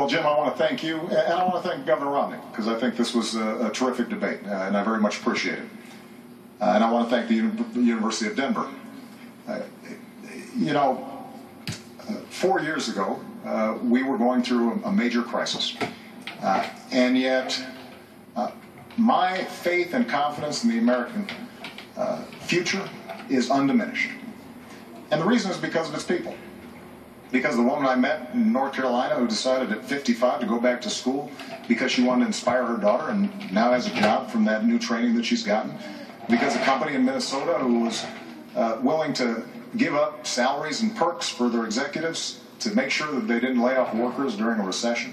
Well, Jim, I want to thank you, and I want to thank Governor Romney, because I think this was a terrific debate, and I very much appreciate it. And I want to thank the University of Denver. You know, 4 years ago, we were going through a major crisis, and yet my faith and confidence in the American future is undiminished. And the reason is because of its people. Because the woman I met in North Carolina who decided at 55 to go back to school because she wanted to inspire her daughter and now has a job from that new training that she's gotten. Because a company in Minnesota who was willing to give up salaries and perks for their executives to make sure that they didn't lay off workers during a recession.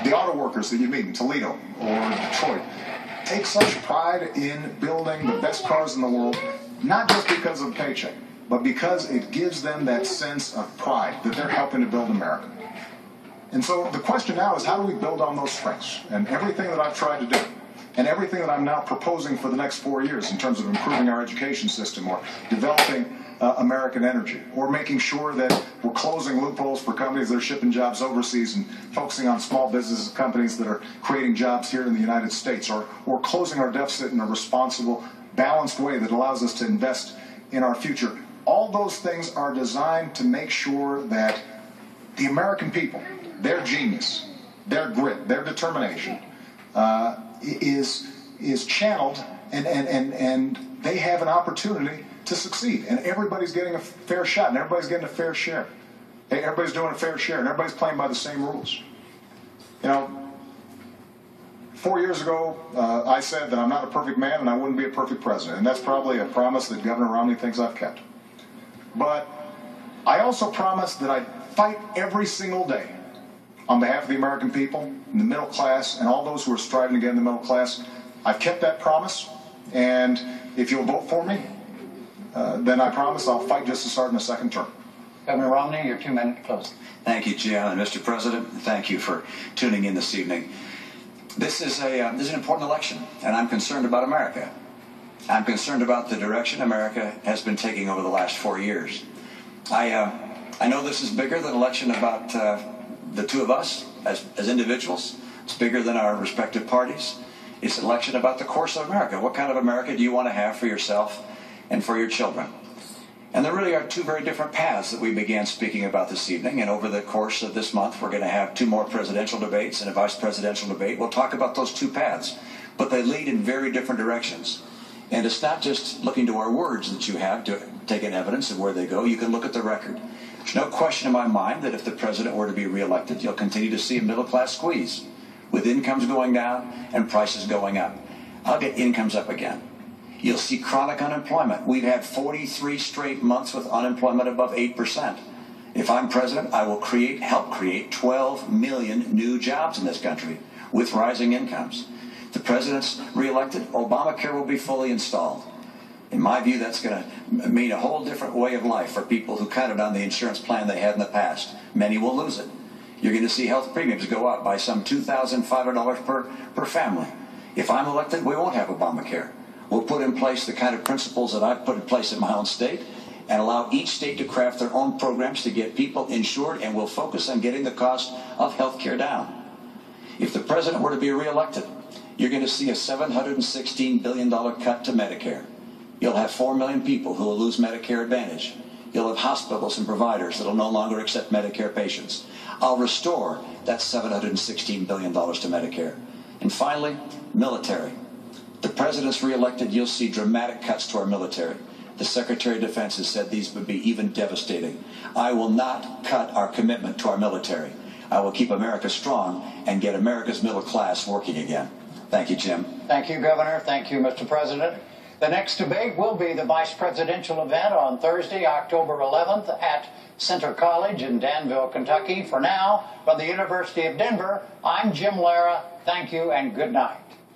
The auto workers that you meet in Toledo or Detroit take such pride in building the best cars in the world, not just because of the paycheck, but because it gives them that sense of pride that they're helping to build America. And so the question now is, how do we build on those strengths? And everything that I've tried to do, and everything that I'm now proposing for the next 4 years in terms of improving our education system or developing American energy, or making sure that we're closing loopholes for companies that are shipping jobs overseas and focusing on small business companies that are creating jobs here in the United States, or closing our deficit in a responsible, balanced way that allows us to invest in our future. All those things are designed to make sure that the American people, their genius, their grit, their determination is channeled, and they have an opportunity to succeed. And everybody's getting a fair shot, and everybody's getting a fair share. Everybody's doing a fair share, and everybody's playing by the same rules. You know, 4 years ago, I said that I'm not a perfect man and I wouldn't be a perfect president. And that's probably a promise that Governor Romney thinks I've kept. But I also promised that I'd fight every single day on behalf of the American people, and the middle class, and all those who are striving to get in the middle class. I've kept that promise, and if you'll vote for me, then I promise I'll fight just to start in a second term. Governor Romney, your 2 minute close. Thank you, Jim, and Mr. President. Thank you for tuning in this evening. This is an important election, and I'm concerned about America. I'm concerned about the direction America has been taking over the last 4 years. I know this is bigger than an election about the two of us as individuals. It's bigger than our respective parties. It's an election about the course of America. What kind of America do you want to have for yourself and for your children? And there really are two very different paths that we began speaking about this evening. And over the course of this month, we're going to have 2 more presidential debates and a vice presidential debate. We'll talk about those 2 paths, but they lead in very different directions. And it's not just looking to our words that you have to take in evidence of where they go. You can look at the record. There's no question in my mind that if the president were to be reelected, you'll continue to see a middle-class squeeze, with incomes going down and prices going up. I'll get incomes up again. You'll see chronic unemployment. We've had 43 straight months with unemployment above 8%. If I'm president, I will help create 12 million new jobs in this country with rising incomes. If the president's reelected, Obamacare will be fully installed. In my view, that's going to mean a whole different way of life for people who counted on the insurance plan they had in the past. Many will lose it. You're going to see health premiums go up by some $2,500 per family. If I'm elected, we won't have Obamacare. We'll put in place the kind of principles that I've put in place in my own state and allow each state to craft their own programs to get people insured, and we'll focus on getting the cost of health care down. If the president were to be reelected, you're going to see a $716 billion cut to Medicare. You'll have 4 million people who will lose Medicare Advantage. You'll have hospitals and providers that will no longer accept Medicare patients. I'll restore that $716 billion to Medicare. And finally, military. The president's reelected, you'll see dramatic cuts to our military. The Secretary of Defense has said these would be even devastating. I will not cut our commitment to our military. I will keep America strong and get America's middle class working again. Thank you, Jim. Thank you, Governor. Thank you, Mr. President. The next debate will be the vice presidential event on Thursday, October 11th at Center College in Danville, Kentucky. For now, from the University of Denver, I'm Jim Lara. Thank you and good night.